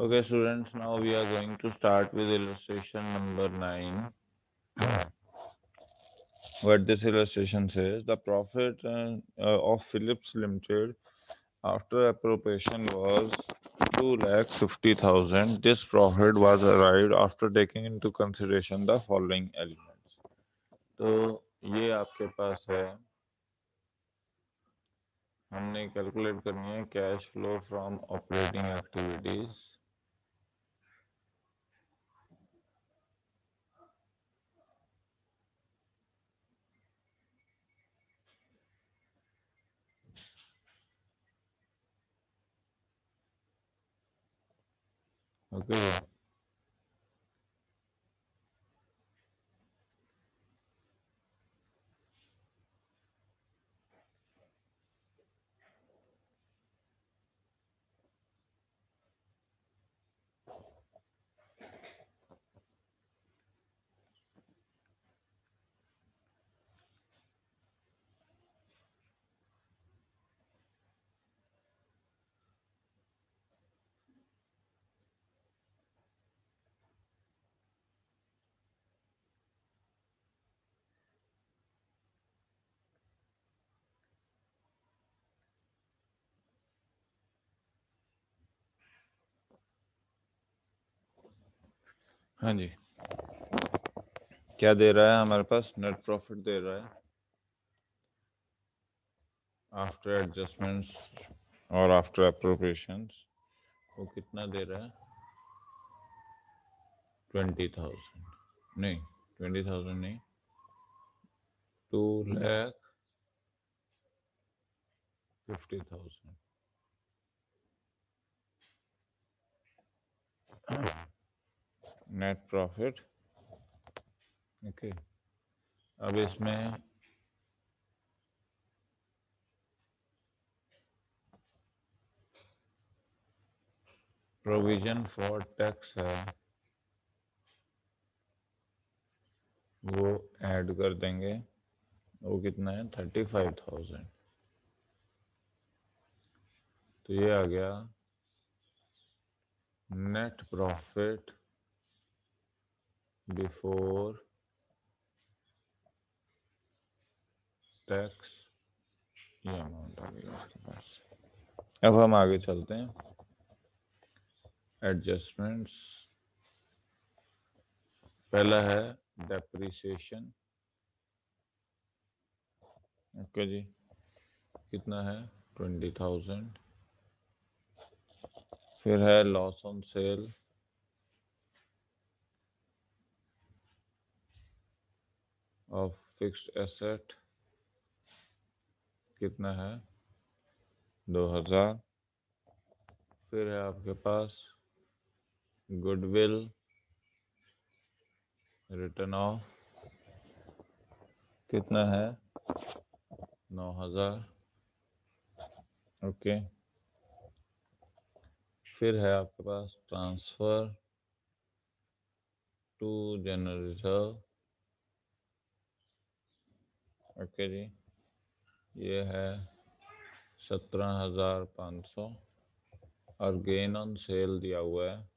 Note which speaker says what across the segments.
Speaker 1: Okay, students, now we are going to start with illustration number 9. What this illustration says, the profit of Philips Limited after appropriation was 2,50,000. This profit was arrived after taking into consideration the following elements. तो ये आपके पास है, हमने calculate करनी है cash flow from operating activities. Okay, हाँ जी, क्या दे रहा है हमारे पास? नेट प्रॉफिट दे रहा है आफ्टर एडजस्टमेंट्स और आफ्टर अप्रोप्रिएशंस। वो कितना दे रहा है? 20,000 नहीं, 20,000 नहीं, 2,50,000 नेट प्रॉफिट। ओके, अब इसमें प्रोविजन फॉर टैक्स है, वो ऐड कर देंगे। वो कितना है? 35,000। तो ये आ गया नेट प्रॉफिट बिफोर टैक्स। ये अमाउंट आ गया आपके पास। अब हम आगे चलते हैं। एडजस्टमेंट्स, पहला है डेप्रिसिएशन। ओके जी, कितना है? 20,000। फिर है loss on sale of fixed asset, कितना है? 2,000। फिर है आपके पास गुडविल रिटर्न ऑफ, कितना है? 9,000। ओके, फिर है आपके पास transfer to general reserve. Okay ji, ये है 17,500। और गेन ऑन सेल दिया हुआ है,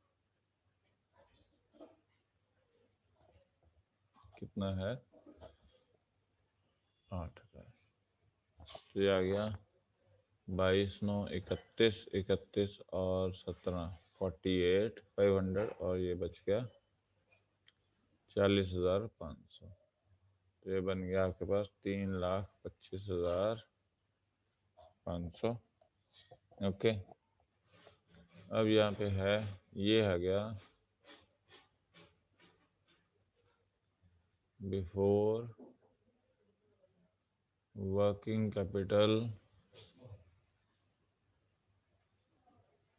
Speaker 1: कितना है? 8,000। तो ये आ गया 22,931, 31 और 17, 48,500। और ये बच गया 40,500। तो ये बन गया आपके पास 3,25,500। ओके, अब यहाँ पे है, ये आ गया before working capital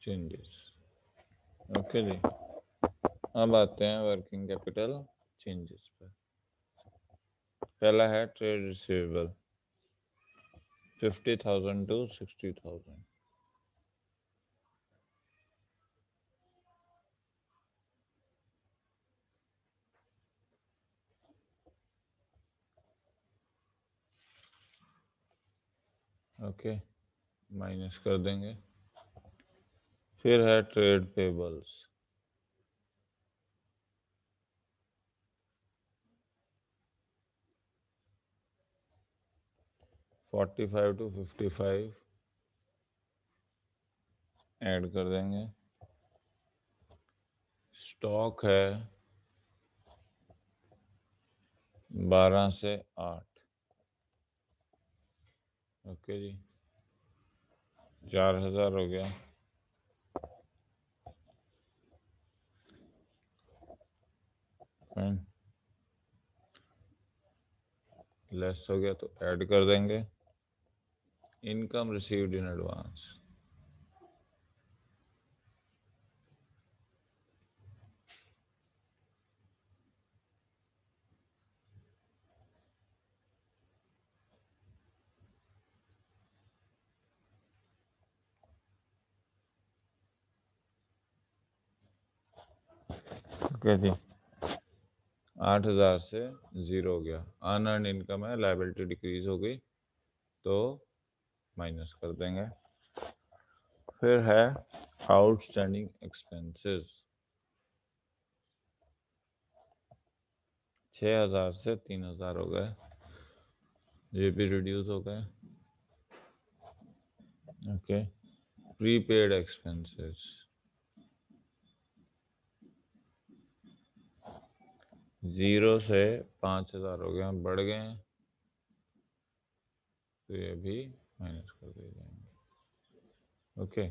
Speaker 1: changes. Okay जी, अब आते हैं वर्किंग कैपिटल चेंजेस पर। पहला है trade receivable, 50,000 to 60,000। Okay, minus कर देंगे। फिर है ट्रेड पेबल्स। $45 to $55 ऐड कर देंगे। स्टॉक है 12 से 8। ओके जी, 4000 हो गया। फाइन, लेस हो गया तो ऐड कर देंगे। Income received in advance. Okay जी, 8000 से 0 हो गया। अनअर्न इनकम है, लायबिलिटी डिक्रीज हो गई तो माइनस कर देंगे। फिर है आउटस्टैंडिंग एक्सपेंसेस। 6000 से 3000 हो गए, ये भी रिड्यूस हो गए। ओके, प्रीपेड एक्सपेंसेस 0 से 5000 हो गए, बढ़ गए हैं तो ये भी माइनस कर दिए जाएंगे। ओके,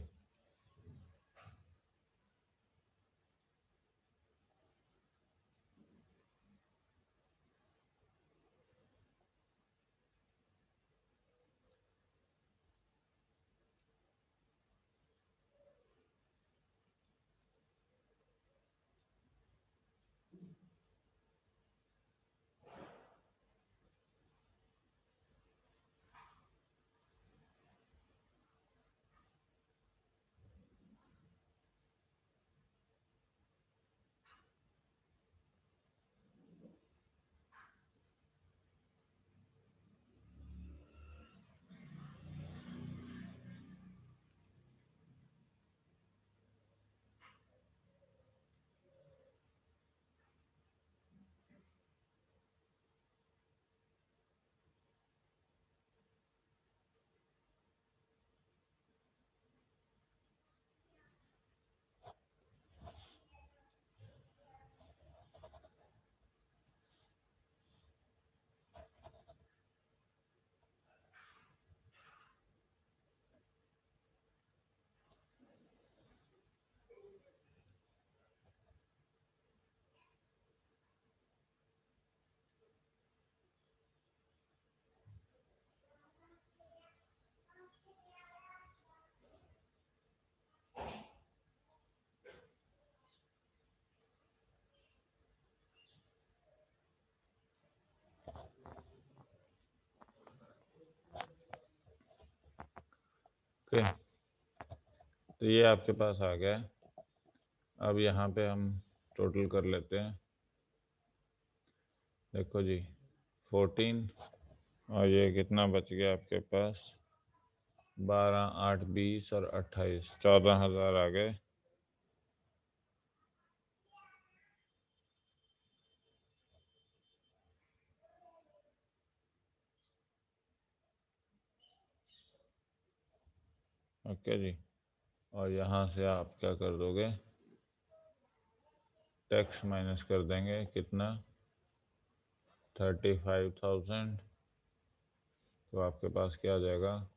Speaker 1: ओके, तो ये आपके पास आ गया। अब यहाँ पे हम टोटल कर लेते हैं। देखो जी, 14 और ये कितना बच गया आपके पास, 12, 8, 20 और 28, 14,000 आ गए। ओके जी, और यहाँ से आप क्या कर दोगे, टैक्स माइनस कर देंगे। कितना, 35,000। तो आपके पास क्या आ जाएगा,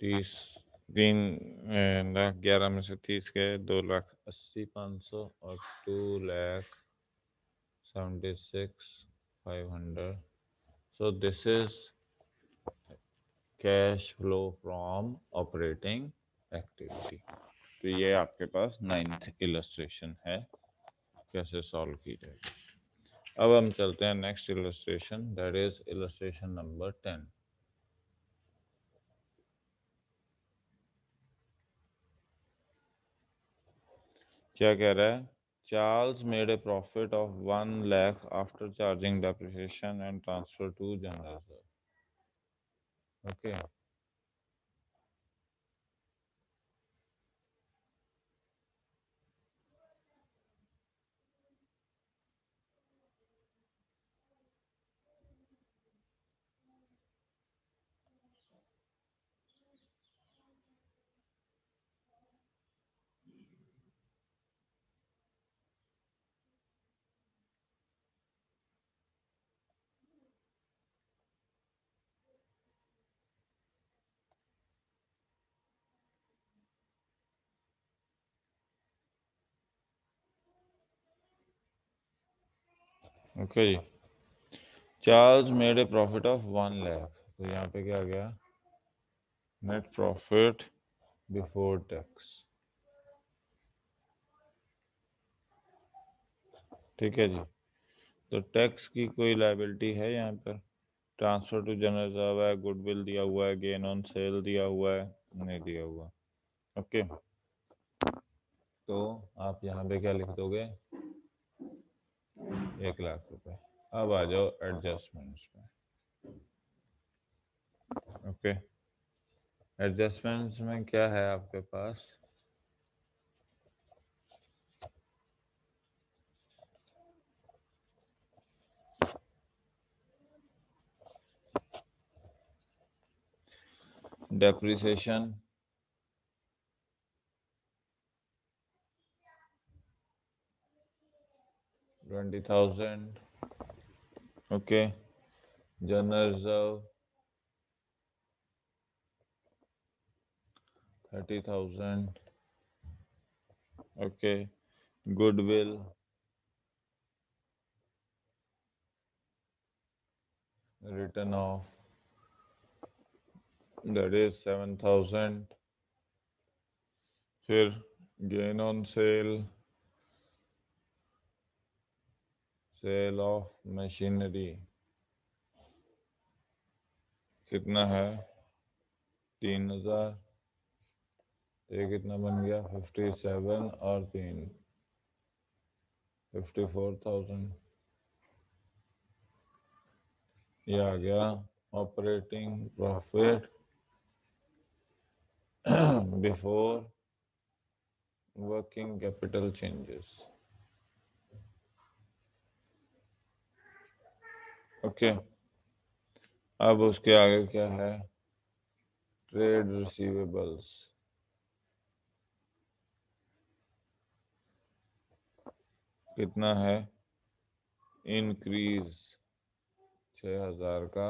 Speaker 1: 3 लाख 11 में से 30 गए, 2,80,500 और 2,76,500। सो this is cash flow from operating activity. तो ये आपके पास 9th इलस्ट्रेशन है, कैसे सॉल्व की जाएगी। अब हम चलते हैं next illustration, that is illustration number 10। क्या कह रहा है, Charles made a profit of 1 lakh after charging depreciation and transfer to general reserve. Okay, okay जी। Charles made a profit of 1 lakh, तो यहाँ पे क्या आ गया, नेट प्रॉफिट बिफोर टैक्स। ठीक है जी। तो टैक्स की कोई लायबिलिटी है यहाँ पर? ट्रांसफर टू जनरल रिजर्व है, गुडविल दिया हुआ है, गेन ऑन सेल दिया हुआ है, नहीं दिया हुआ। ओके, तो आप यहाँ पे क्या लिख दोगे, 1 लाख रुपए। अब आ जाओ एडजस्टमेंट्स में। ओके, एडजस्टमेंट्स में क्या है आपके पास, depreciation, $20,000। Okay, general reserve 30,000। Okay, goodwill written off, that is 7,000। फिर gain on sale, sale of machinery कितना है, 3,000। ये कितना बन गया, 57 और 3, 54,000। ये आ गया operating profit before working capital changes. Okay, अब उसके आगे क्या है, ट्रेड रिसीवेबल्स कितना है, इंक्रीज, 6,000 का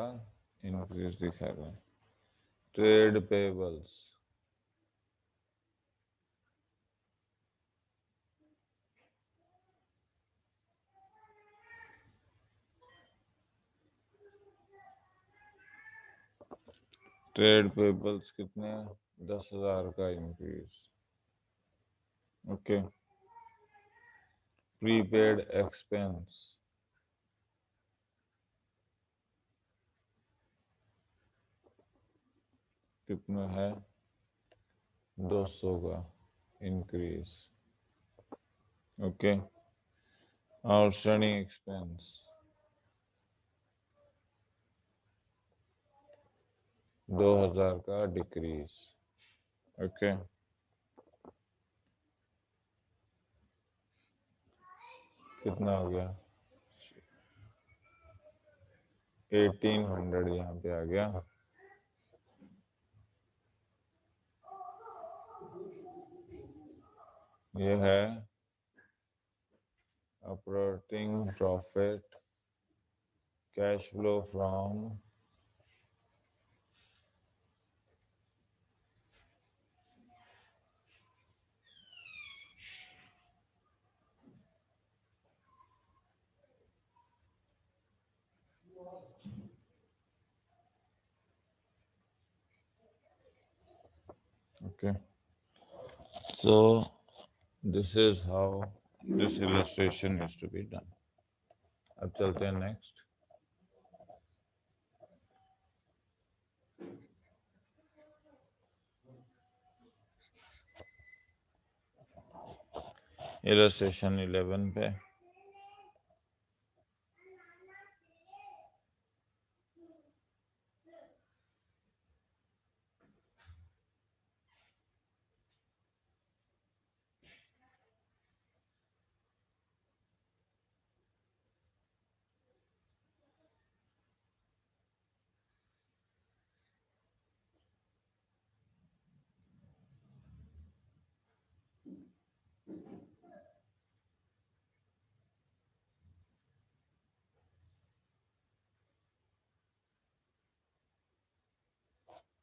Speaker 1: इंक्रीज दिखा रहा है। ट्रेड पेबल्स ट्रेड पेबल्स कितने हैं, 10,000 का इंक्रीज। ओके, प्रीपेड एक्सपेंस कितना है, 200 का इंक्रीज। ओके, आउटस्टैंडिंग एक्सपेंस 2,000 का डिक्रीज। ओके, कितना हो गया, 1,800 यहाँ पे आ गया। ये है operating profit cash flow from okay, so this is how this illustration is to be done। अब चलते हैं नेक्स्ट। इलस्ट्रेशन 11 पे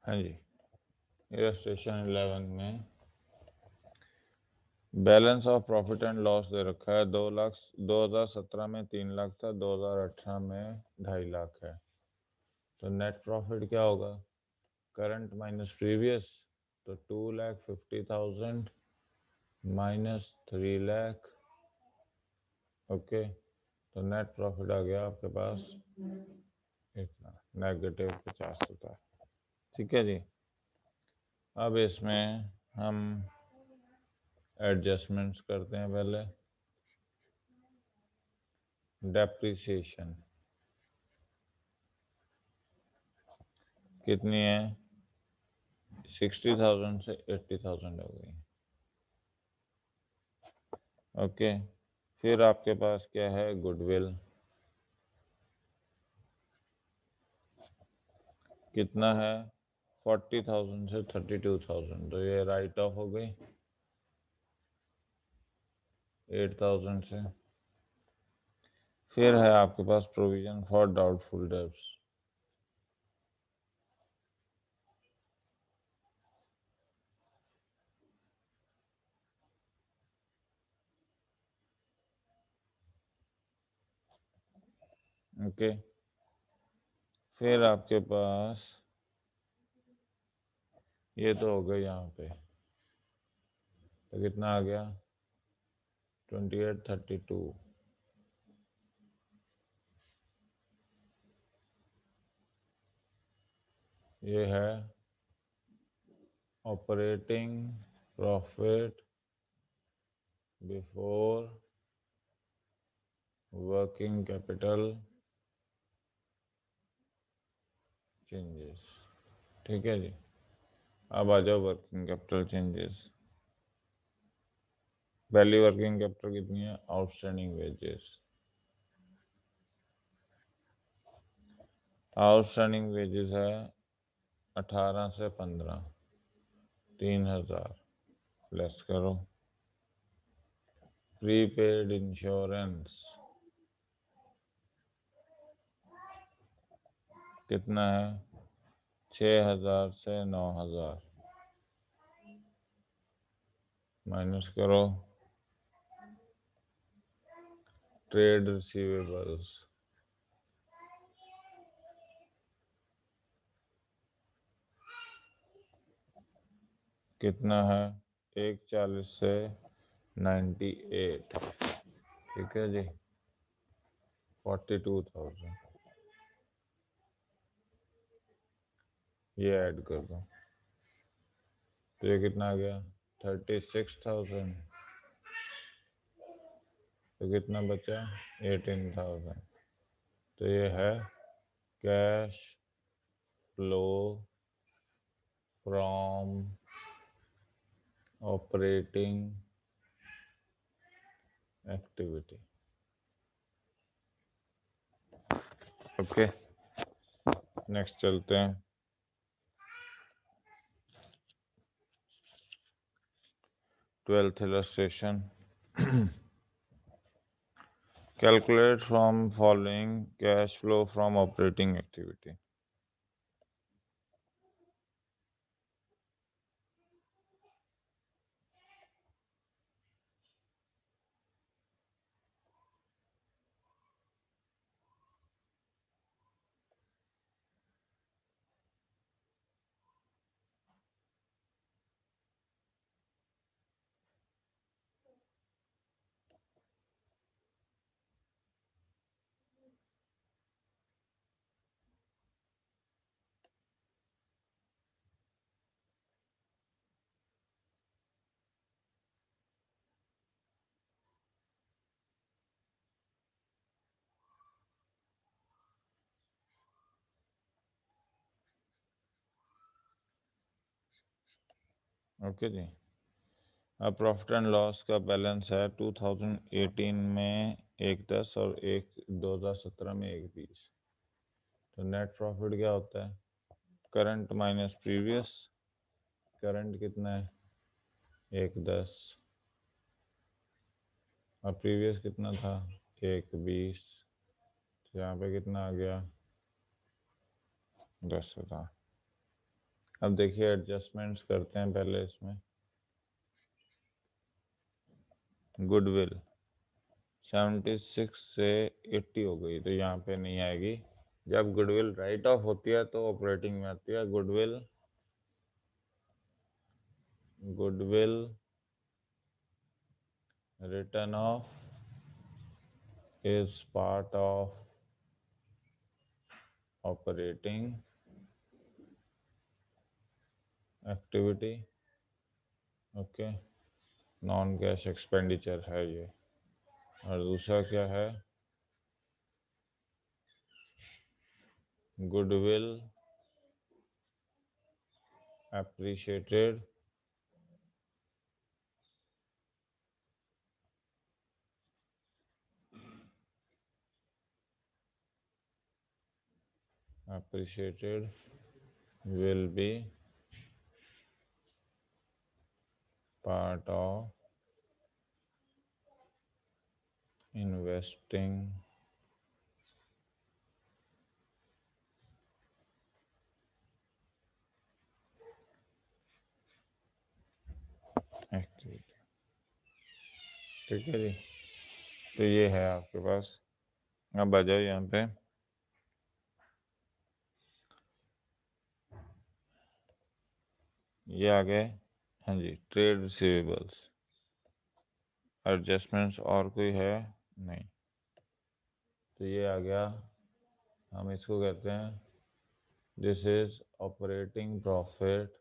Speaker 1: हाँ जी, इलस्ट्रेशन 11 में balance of profit and loss दे रखा है 2 लाख, 2017 में 3 लाख था, 2018 में 2.5 लाख है। तो नेट प्रॉफिट क्या होगा, करंट माइनस प्रीवियस, तो 2,50,000 माइनस 3 लाख। ओके, तो नेट प्रॉफिट आ गया आपके पास इतना, -50 होता है। ठीक है जी। अब इसमें हम एडजस्टमेंट्स करते हैं। पहले डेप्रिसिएशन कितनी है, 60,000 से 80,000 हो गई। ओके, फिर आपके पास क्या है, गुडविल कितना है, 40,000 से 32,000, तो ये राइट ऑफ हो गई 8,000 से। फिर है आपके पास provision for doubtful debts, okay. फिर आपके पास ये तो हो गया, यहाँ पे तो कितना आ गया, 2832। ये है operating profit before working capital changes. ठीक है जी। अब आ जाओ वर्किंग कैपिटल चेंजेस। पहली वर्किंग कैपिटल कितनी है, आउटस्टैंडिंग वेजेस। आउटस्टैंडिंग वेजेस है 18 से 15, 3,000 लेस करो। प्रीपेड इंश्योरेंस कितना है, 6,000 से 9,000 माइनस करो। ट्रेड रिसीवेबल्स कितना है, 140 से 98। ठीक है जी, 42,000 ये ऐड कर दो, तो ये कितना आ गया, 36,000। तो कितना बचा, 18,000। तो ये है cash flow from operating activity. Okay, next चलते हैं। 12th illustration. Calculate from following cash flow from operating activity. Okay जी। अब प्रॉफिट एंड लॉस का बैलेंस है 2018 में 110 और 2017 में 120। तो नेट प्रॉफिट क्या होता है, करंट माइनस प्रीवियस। करंट कितना है, 110, और प्रीवियस कितना था, 120। तो यहाँ पे कितना आ गया, 10,000। अब देखिए एडजस्टमेंट्स करते हैं पहले इसमें। गुडविल 76 से 80 हो गई, तो यहाँ पे नहीं आएगी। जब गुडविल राइट ऑफ होती है तो ऑपरेटिंग में आती है। Goodwill written of is part of operating activity. Okay, non cash expenditure है ये। और दूसरा क्या है, goodwill appreciated will be part of investing activity. ठीक है जी, तो ये है आपके पास। अब आ जाओ यहाँ पे, ये आ गए। हाँ जी, ट्रेड रिसीवेबल्स। एडजस्टमेंट्स और कोई है नहीं, तो ये आ गया। हम इसको कहते हैं, this is operating profit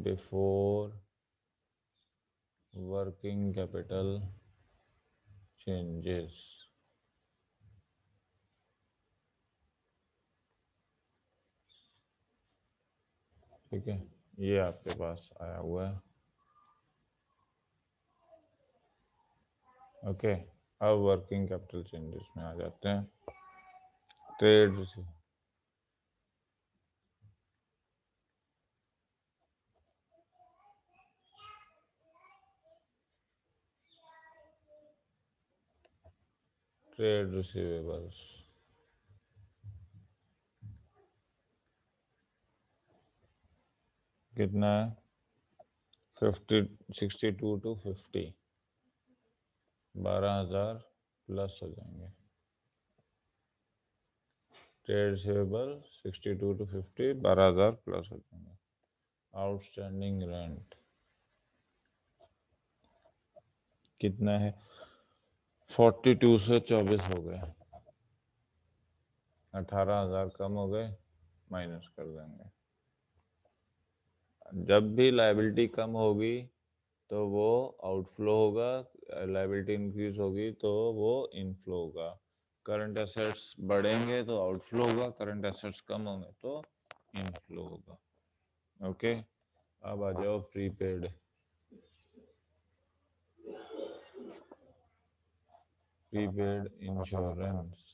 Speaker 1: before working capital changes. ठीक है, ये आपके पास आया हुआ है। ओके, अब वर्किंग कैपिटल चेंजेस में आ जाते हैं। ट्रेड रिसीवेबल्स कितना है, 62 to 50, 12,000 प्लस हो जाएंगे। ट्रेड रिसीवेबल 62 to 50, 12,000 प्लस हो जाएंगे। आउटस्टैंडिंग रेंट कितना है, 42 से 24 हो गए, 18,000 कम हो गए, माइनस कर देंगे। जब भी लायबिलिटी कम होगी तो वो आउटफ्लो होगा, लायबिलिटी इंक्रीज होगी तो वो इनफ्लो होगा। करंट एसेट्स बढ़ेंगे तो आउटफ्लो होगा, करंट एसेट्स कम होंगे तो इनफ्लो होगा। ओके, अब आ जाओ प्रीपेड। प्रीपेड इंश्योरेंस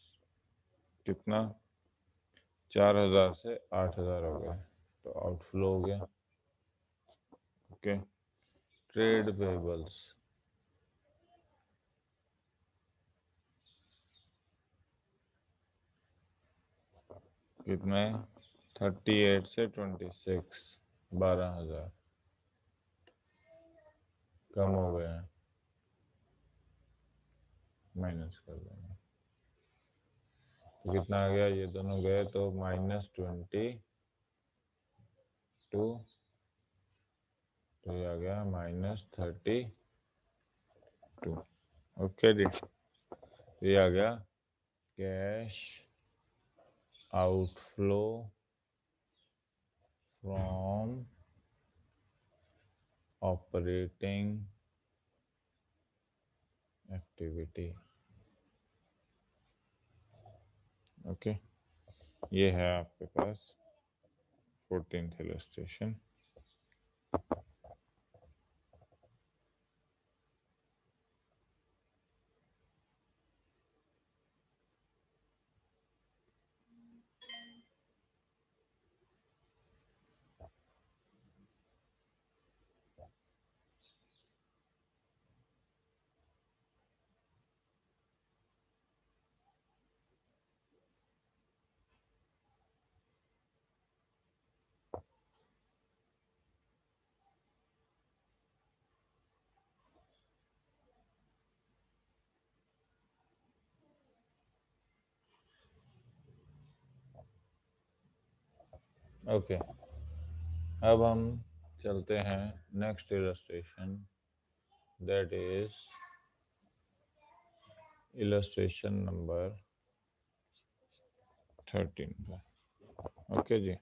Speaker 1: कितना, 4,000 से 8,000 हो गया, तो आउटफ्लो हो गया। ओके, ट्रेड पेबल्स कितना है, 38 से 26, 12,000 कम हो गए हैं, माइनस कर देंगे। तो कितना आ गया, ये दोनों गए तो -22, तो ये आ गया -32। ओके जी, ये आ गया cash outflow from operating activity. Okay, ये है आपके पास 14th इलस्ट्रेशन। ओके, अब हम चलते हैं next illustration, that is illustration number 13 पे। ओके जी,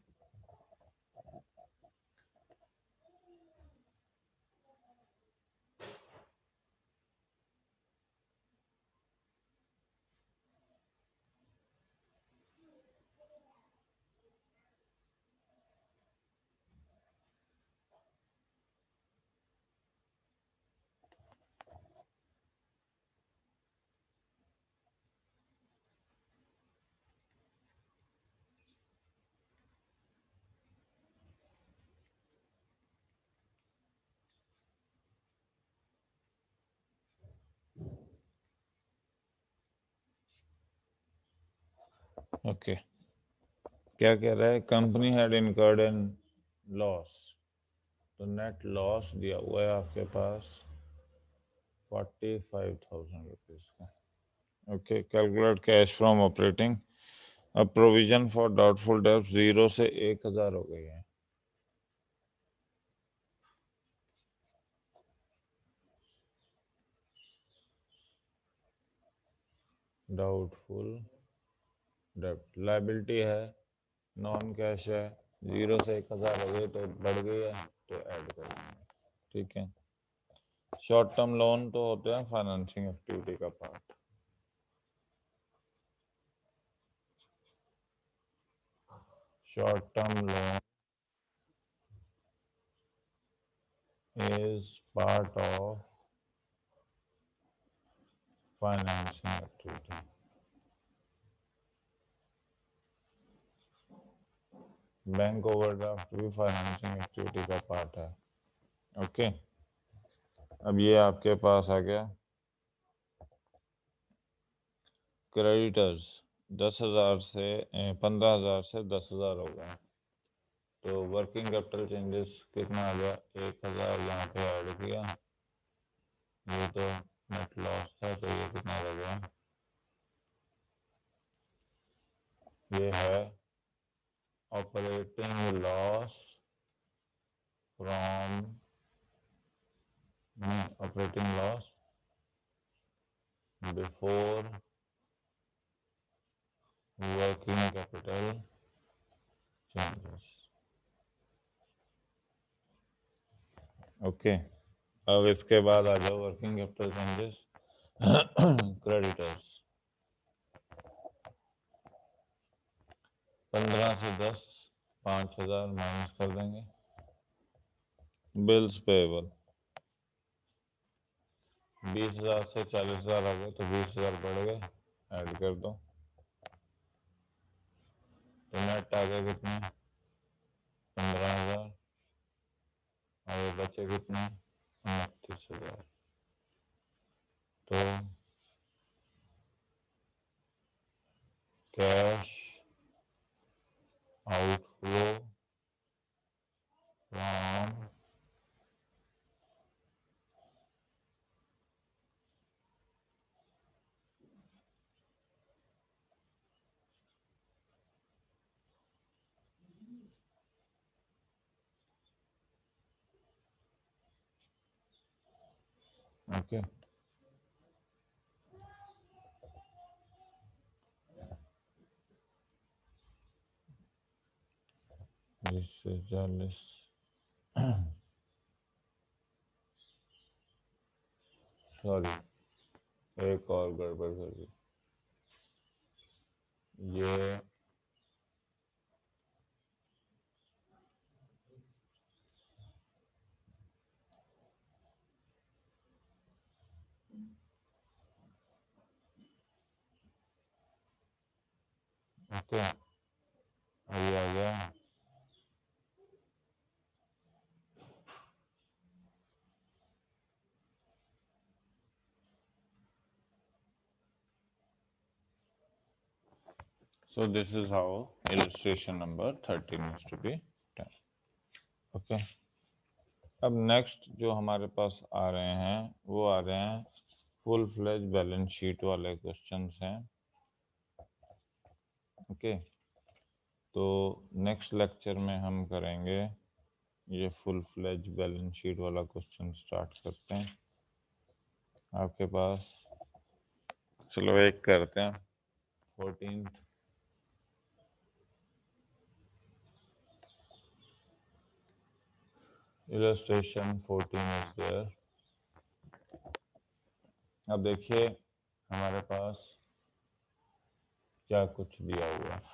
Speaker 1: ओके। क्या कह रहा है, company had incurred in loss, तो नेट लॉस दिया हुआ है आपके पास 45,000 रुपीज का। Okay, calculate cash from operating. अब प्रोविजन फॉर डाउटफुल डेब्ट 0 से 1,000 हो गई है। डाउटफुल डेब्ट लाइबिलिटी है, नॉन कैश है, 0 से 1,000 हो गई तो बढ़ गई है, तो ऐड कर देंगे। ठीक है। शॉर्ट टर्म लोन तो होते हैं फाइनेंसिंग एक्टिविटी का part. Short term loan is part of financing activity. Bank overdraft भी फाइनेंसिंग एक्टिविटी का पार्ट है। ओके, अब ये आपके पास आ गया क्रेडिटर्स 10,000 से 15,000 से 10,000 हो गए, तो वर्किंग कैपिटल चेंजेस कितना आ गया, 1,000 यहाँ पे ऐड किया, ये तो नेट लॉस था तो ये कितना रह गया, ये है operating loss from operating loss before working capital changes. Okay, अब इसके बाद आ जाओ वर्किंग कैपिटल चेंजेस क्रेडिटर्स 15 से 10 5,000 माइनस कर देंगे। बिल्स पेएबल 20,000 से 40,000 आ गए तो 20,000 बढ़ गए, ऐड कर दो, तो नेट आ गए कितने, 15,000, और बचे कितने, 29,000। तो कैश आउटफ्लो फ्रॉम ओके, जिससे 40 सॉरी एक और गड़बड़ कर दी, ये ओके, ये आ गया। So this is how illustration number 13 is to be done. Okay. अब नेक्स्ट जो हमारे पास आ रहे हैं वो आ रहे हैं फुल फ्लेज बैलेंस शीट वाले क्वेश्चंस हैं। ओके, तो नेक्स्ट लेक्चर में हम करेंगे ये फुल फ्लेज बैलेंस शीट वाला क्वेश्चन स्टार्ट करते हैं। आपके पास चलो एक करते हैं 14th illustration 14 is there। अब देखिए हमारे पास क्या कुछ दिया हुआ है।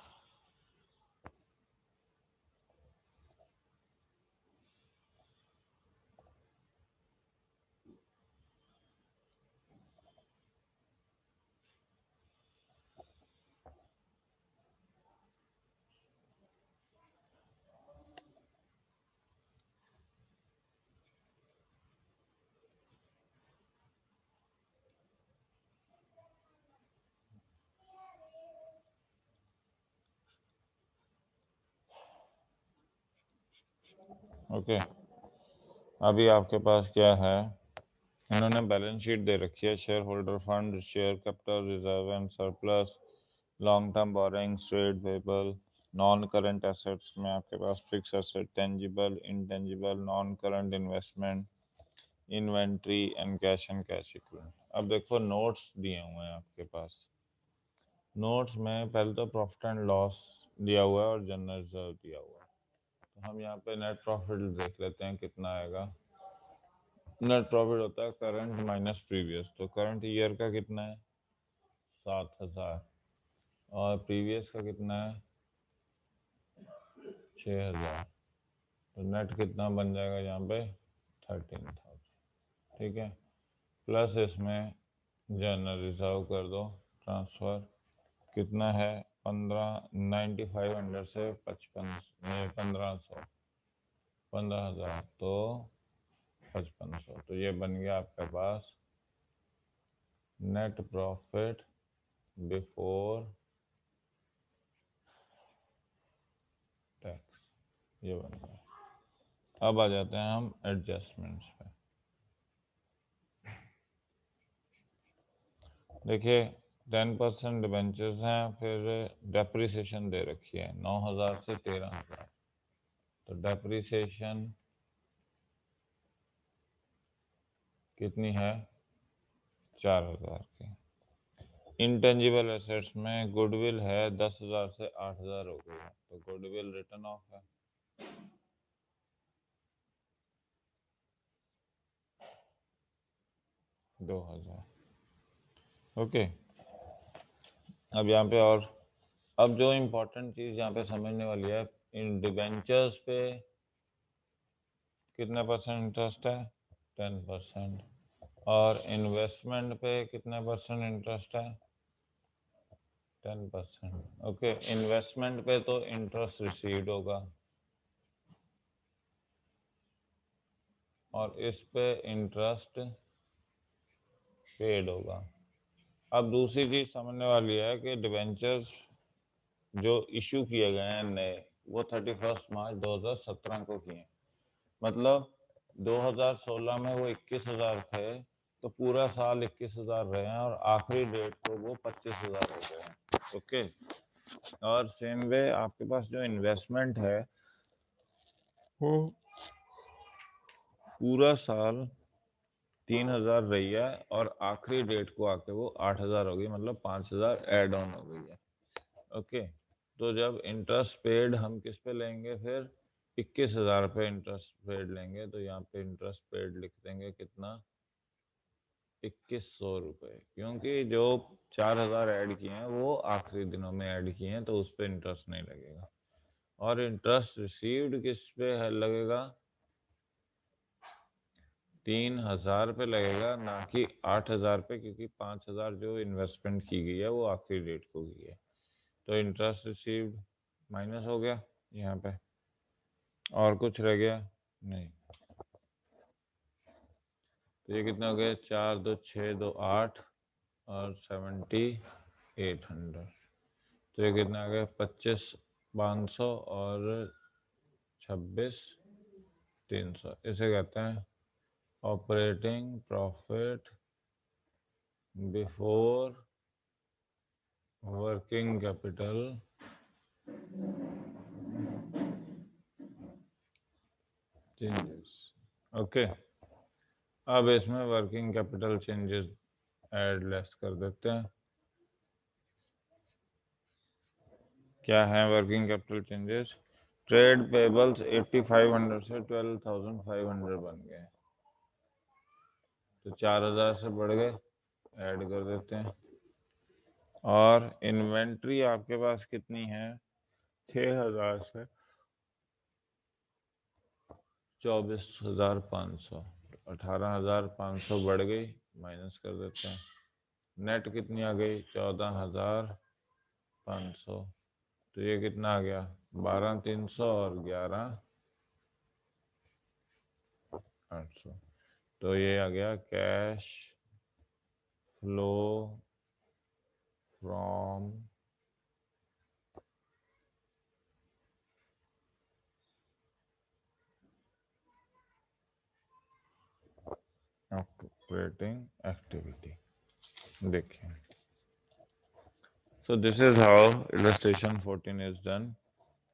Speaker 1: ओके अभी आपके पास क्या है, इन्होंने बैलेंस शीट दे रखी है। Shareholder fund, share capital reserve and surplus, long term borrowings, trade payable, non current assets में आपके पास fixed asset, tangible, intangible, non current investment, inventory and cash equivalent. अब देखो नोट्स दिए हुए हैं आपके पास। नोट्स में पहले तो प्रॉफिट एंड लॉस दिया हुआ है और जनरल रिजर्व दिया हुआ है। तो हम यहाँ पे नेट प्रॉफिट देख लेते हैं कितना आएगा। नेट प्रॉफिट होता है करंट माइनस प्रीवियस। तो करंट ईयर का कितना है 7,000 और प्रीवियस का कितना है 6,000। तो नेट कितना बन जाएगा यहाँ पे 13,000। ठीक है, प्लस इसमें जनरल रिजर्व कर दो ट्रांसफ़र, कितना है 9500 से 15,000 तो 5500। तो ये बन गया आपके पास नेट प्रॉफिट बिफोर टैक्स, ये बन गया। अब आ जाते हैं हम एडजस्टमेंट्स पे। देखिए 10% डिबेंचर्स हैं, फिर डेप्रिसिएशन दे रखी है 9,000 से 13,000। तो डेप्रिसिएशन कितनी है 4,000 की। इंटेंजिबल एसेट्स में गुडविल है 10,000 से 8,000 हो गई है, तो गुडविल रिटर्न ऑफ है। दो हजार। ओके, अब यहाँ पे और अब जो इम्पोर्टेंट चीज़ यहाँ पे समझने वाली है, इन डिबेंचर्स पे कितने परसेंट इंटरेस्ट है 10%, और इन्वेस्टमेंट पे कितने परसेंट इंटरेस्ट है 10%। ओके, इन्वेस्टमेंट पे तो इंटरेस्ट रिसीव्ड होगा और इस पे इंटरेस्ट पेड होगा। अब दूसरी चीज़ समझने वाली है कि डिबेंचर्स जो इशू किए गए हैं नए, वो 31 मार्च 2017 को किए। मतलब 2016 में वो 21,000 थे, तो पूरा साल 21,000 रहे हैं और आखिरी डेट को वो 25,000 हो गए हैं। ओके, और सेम वे आपके पास जो इन्वेस्टमेंट है वो पूरा साल 3,000 रही है और आखिरी डेट को आके वो 8,000 हो गई, मतलब 5,000 ऐड ऑन हो गई है। ओके, तो जब इंटरेस्ट पेड हम किस पे लेंगे, फिर 21,000 पे इंटरेस्ट पेड लेंगे, तो यहाँ पे इंटरेस्ट पेड लिख देंगे कितना 2,100 रुपये, क्योंकि जो 4,000 ऐड किए हैं वो आखिरी दिनों में ऐड किए हैं, तो उस पर इंटरेस्ट नहीं लगेगा। और इंटरेस्ट रिसीव्ड किस पे है लगेगा 3,000 पे लगेगा, ना कि 8,000 पे, क्योंकि 5,000 जो इन्वेस्टमेंट की गई है वो आखिरी डेट को की है। तो इंटरेस्ट रिसीव्ड माइनस हो गया यहाँ पे, और कुछ रह गया नहीं। तो ये कितना हो गया 4 2 6 2 8 और 7,800। तो ये कितना आ गया 25,500 और 26,300। इसे कहते हैं operating profit before working capital changes. Okay, अब इसमें working capital changes add less कर देते हैं। क्या है working capital changes? Trade payables 8500 से 12500 बन गए, तो 4000 से बढ़ गए, ऐड कर देते हैं। और इन्वेंट्री आपके पास कितनी है? 6000 से 24500, 18500 बढ़ गई, माइनस कर देते हैं। नेट कितनी आ गई? 14500, तो ये कितना आ गया? 12300 और 11800, तो ये आ गया cash flow from operating activity. देखिए, so this is how illustration 14 is done.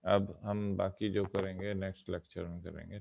Speaker 1: अब हम बाकी जो करेंगे नेक्स्ट लेक्चर में करेंगे।